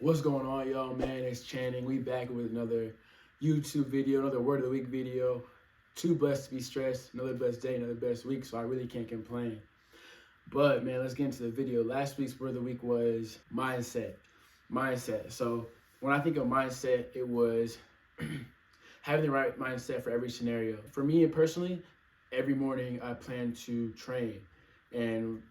What's going on, y'all, man? It's Channing. We back with another YouTube video, another Word of the Week video. Too blessed to be stressed. Another blessed day, another best week, so I really can't complain. But, man, let's get into the video. Last week's Word of the Week was mindset. Mindset. So, when I think of mindset, it was having the right mindset for every scenario. For me personally, every morning I plan to train. And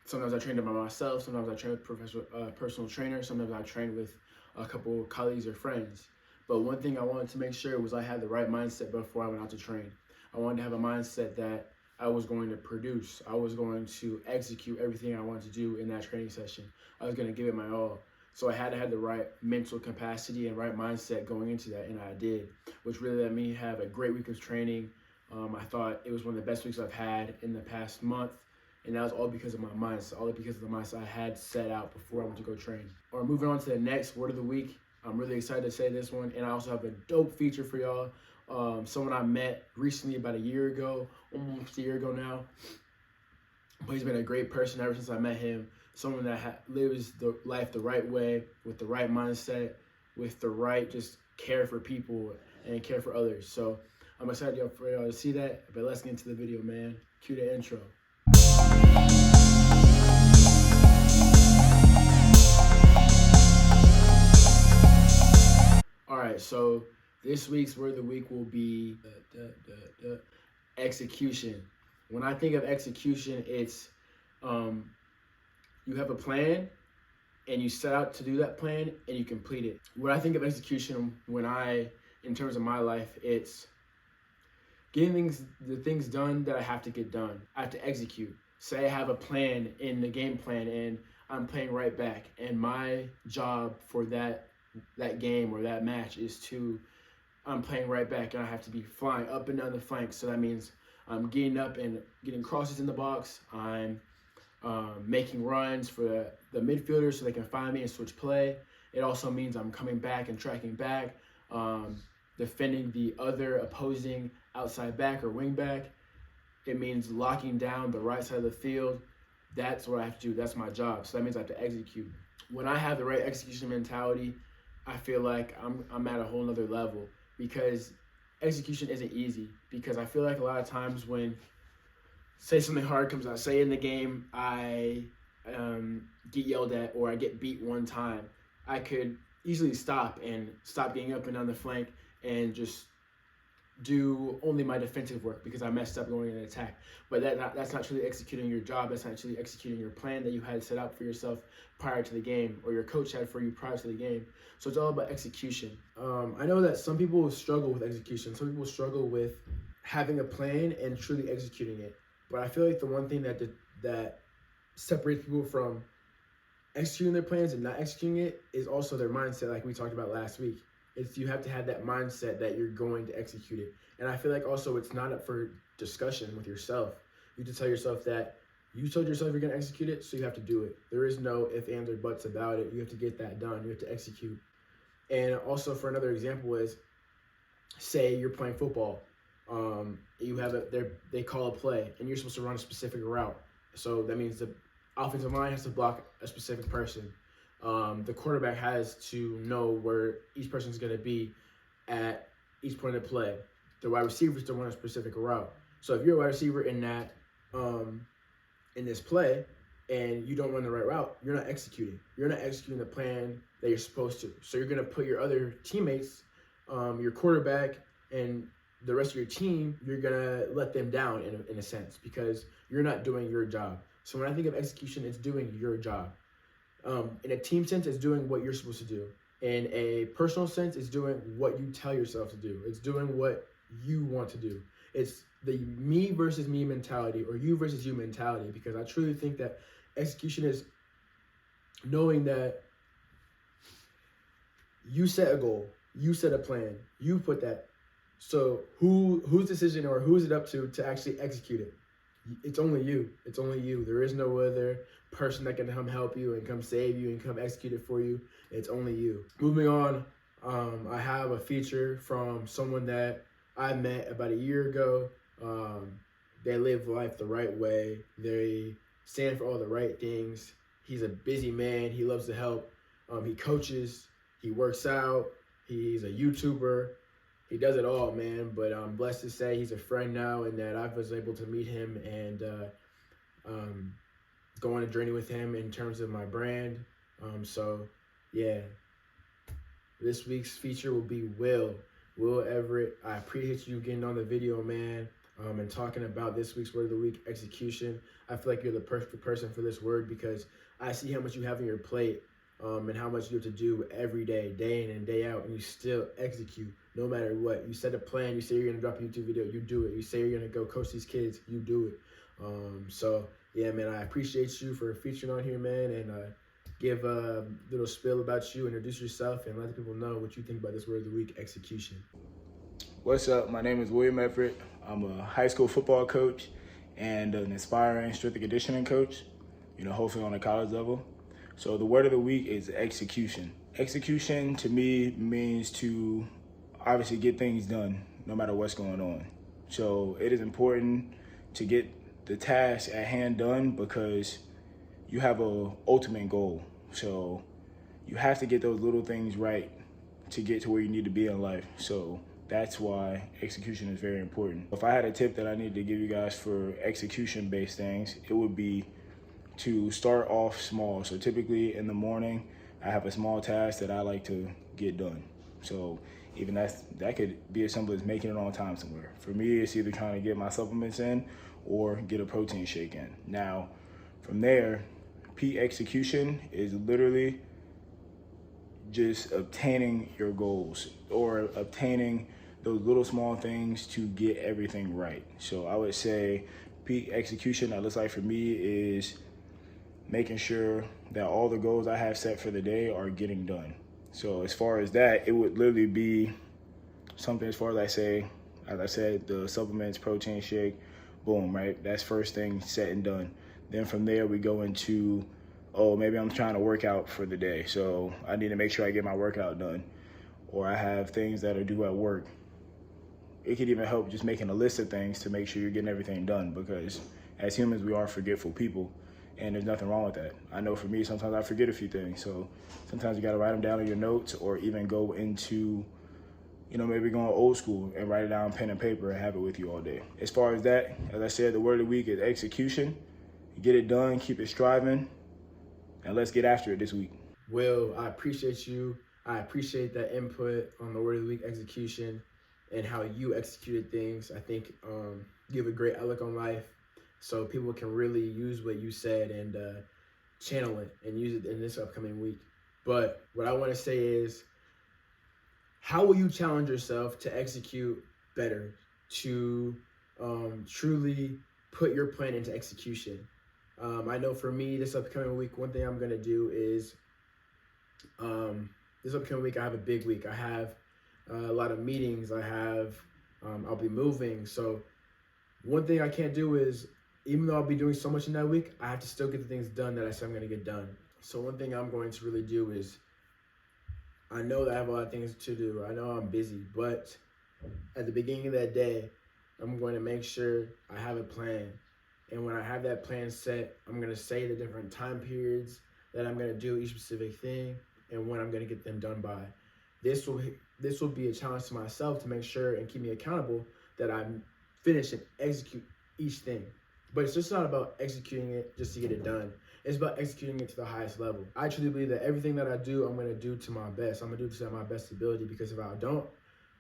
sometimes I train by myself. Sometimes I train with personal trainer. Sometimes I train with a couple of colleagues or friends. But one thing I wanted to make sure was I had the right mindset before I went out to train. I wanted to have a mindset that I was going to produce. I was going to execute everything I wanted to do in that training session. I was going to give it my all. So I had to have the right mental capacity and right mindset going into that, and I did, which really let me have a great week of training. I thought it was one of the best weeks I've had in the past month. And that was all because of my mindset, all because of the mindset I had set out before I went to go train. Or moving on to the next Word of the Week. I'm really excited to say this one. And I also have a dope feature for y'all. Someone I met recently about a year ago, almost a year ago now. But he's been a great person ever since I met him. Someone that lives the life the right way, with the right mindset, with the right just care for people and care for others. So I'm excited for y'all to see that. But let's get into the video, man. Cue the intro. All right, so this week's Word of the Week will be execution. When I think of execution, it's you have a plan and you set out to do that plan and you complete it. When I think of execution, in terms of my life, it's getting the things done that I have to get done. I have to execute. Say I have a plan in the game plan and I'm playing right back, and my job for that game or that match is I'm playing right back and I have to be flying up and down the flanks. So that means I'm getting up and getting crosses in the box. I'm making runs for the midfielders so they can find me and switch play. It also means I'm coming back and tracking back, defending the other opposing outside back or wing back. It means locking down the right side of the field. That's what I have to do. That's my job. So that means I have to execute. When I have the right execution mentality, I feel like I'm at a whole nother level, because execution isn't easy. Because I feel like a lot of times when, say, something hard comes out, say in the game I get yelled at or I get beat one time, I could easily stop getting up and down the flank and just do only my defensive work because I messed up going in an attack. But that's not truly executing your job. That's not truly executing your plan that you had set out for yourself prior to the game, or your coach had for you prior to the game. So it's all about execution. I know that some people struggle with execution. Some people struggle with having a plan and truly executing it. But I feel like the one thing that separates people from executing their plans and not executing it is also their mindset, like we talked about last week. You have to have that mindset that you're going to execute it. And I feel like also it's not up for discussion with yourself. You have to tell yourself that you told yourself you're going to execute it, so you have to do it. There is no ifs, ands, or buts about it. You have to get that done. You have to execute. And also, for another example is, say you're playing football. You have they call a play, and you're supposed to run a specific route. So that means the offensive line has to block a specific person. The quarterback has to know where each person is going to be at each point of play. The wide receivers to run a specific route. So if you're a wide receiver in that in this play and you don't run the right route, you're not executing. You're not executing the plan that you're supposed to. So you're going to put your other teammates, your quarterback, and the rest of your team, you're going to let them down in a sense, because you're not doing your job. So when I think of execution, it's doing your job. In a team sense, it's doing what you're supposed to do. In a personal sense, it's doing what you tell yourself to do. It's doing what you want to do. It's the me versus me mentality, or you versus you mentality, because I truly think that execution is knowing that you set a goal, you set a plan, you put that. So whose decision or who's it up to actually execute it? It's only you. It's only you. There is no other person that can come help you and come save you and come execute it for you. It's only you. Moving on, I have a feature from someone that I met about a year ago. They live life the right way. They stand for all the right things. He's a busy man. He loves to help. He coaches, he works out, he's a YouTuber. He does it all, man. But I'm blessed to say he's a friend now, and that I was able to meet him and um, go on a journey with him in terms of my brand. So, yeah, this week's feature will be Will Everett. I appreciate you getting on the video, man, and talking about this week's word of the week, execution. I feel like you're the perfect person for this word because I see how much you have on your plate, and how much you have to do every day, day in and day out, and you still execute no matter what. You set a plan, you say you're gonna drop a YouTube video, you do it. You say you're gonna go coach these kids, you do it. So yeah, man, I appreciate you for featuring on here, man, and give a little spiel about you, introduce yourself, and let the people know what you think about this word of the week, execution. What's up? My name is William Everett. I'm a high school football coach and an aspiring strength and conditioning coach, hopefully on a college level. So the word of the week is execution. Execution to me means to obviously get things done no matter what's going on. So it is important to get the task at hand done because you have a ultimate goal. So you have to get those little things right to get to where you need to be in life. So that's why execution is very important. If I had a tip that I need to give you guys for execution-based things, it would be to start off small. So typically in the morning, I have a small task that I like to get done. So even that could be as simple as making it on time somewhere. For me, it's either trying to get my supplements in or get a protein shake in. Now, from there, peak execution is literally just obtaining your goals or obtaining those little small things to get everything right. So I would say peak execution, that looks like for me, is making sure that all the goals I have set for the day are getting done. So as far as that, it would literally be something as far as as I said, the supplements, protein shake, boom, right? That's first thing set and done. Then from there, we go into, maybe I'm trying to work out for the day, so I need to make sure I get my workout done. Or I have things that are due at work. It could even help just making a list of things to make sure you're getting everything done, because as humans, we are forgetful people, and there's nothing wrong with that. I know for me, sometimes I forget a few things, so sometimes you gotta write them down in your notes, or even go into, maybe going old school and write it down pen and paper and have it with you all day. As far as that, as I said, the word of the week is execution. Get it done, keep it striving, and let's get after it this week. Will, I appreciate you. I appreciate that input on the word of the week, execution, and how you executed things. I think you have a great outlook on life, so people can really use what you said and channel it and use it in this upcoming week. But what I want to say is, how will you challenge yourself to execute better, to truly put your plan into execution? I know for me, this upcoming week, one thing I'm going to do is, this upcoming week, I have a big week. I have a lot of meetings. I'll be moving. So one thing I can't do is, even though I'll be doing so much in that week, I have to still get the things done that I said I'm going to get done. So one thing I'm going to really do is, I know that I have a lot of things to do. I know I'm busy, but at the beginning of that day, I'm going to make sure I have a plan. And when I have that plan set, I'm going to say the different time periods that I'm going to do each specific thing and when I'm going to get them done by. This will be a challenge to myself to make sure and keep me accountable that I finish and execute each thing. But it's just not about executing it just to get it done. It's about executing it to the highest level. I truly believe that everything that I do, I'm going to do to my best. I'm going to do to my best ability, because if I don't,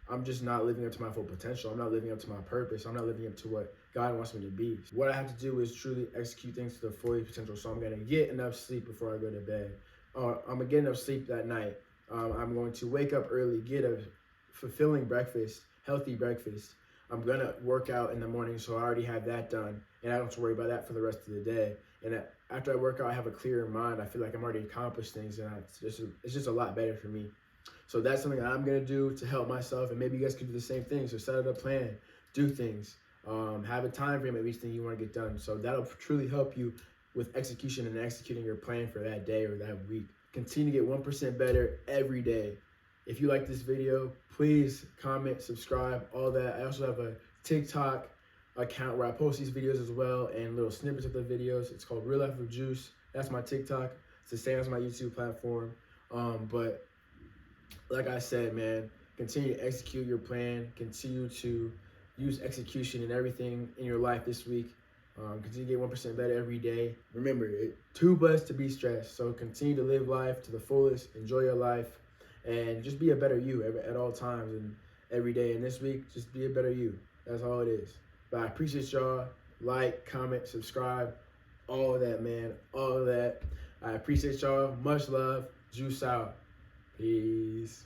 I'm just not living up to my full potential. I'm not living up to my purpose. I'm not living up to what God wants me to be. What I have to do is truly execute things to the full potential. So I'm going to get enough sleep before I go to bed. I'm going to get enough sleep that night. I'm going to wake up early, get a fulfilling breakfast, healthy breakfast. I'm going to work out in the morning, so I already have that done, and I don't have to worry about that for the rest of the day. And after I work out, I have a clearer mind. I feel like I'm already accomplished things, and it's just a lot better for me. So that's something that I'm going to do to help myself, and maybe you guys can do the same thing. So set out a plan, do things, have a time frame of each thing you want to get done. So that'll truly help you with execution and executing your plan for that day or that week. Continue to get 1% better every day. If you like this video, please comment, subscribe, all that. I also have a TikTok account where I post these videos as well and little snippets of the videos. It's called Real Life with Juice. That's my TikTok. It's the same as my YouTube platform. But like I said, man, continue to execute your plan. Continue to use execution in everything in your life this week. Continue to get 1% better every day. Remember, it's too blessed to be stressed. So continue to live life to the fullest. Enjoy your life, and just be a better you at all times and every day. And this week, just be a better you. That's all it is. But I appreciate y'all. Like, comment, subscribe, all of that, man. All of that. I appreciate y'all. Much love. Juice out. Peace.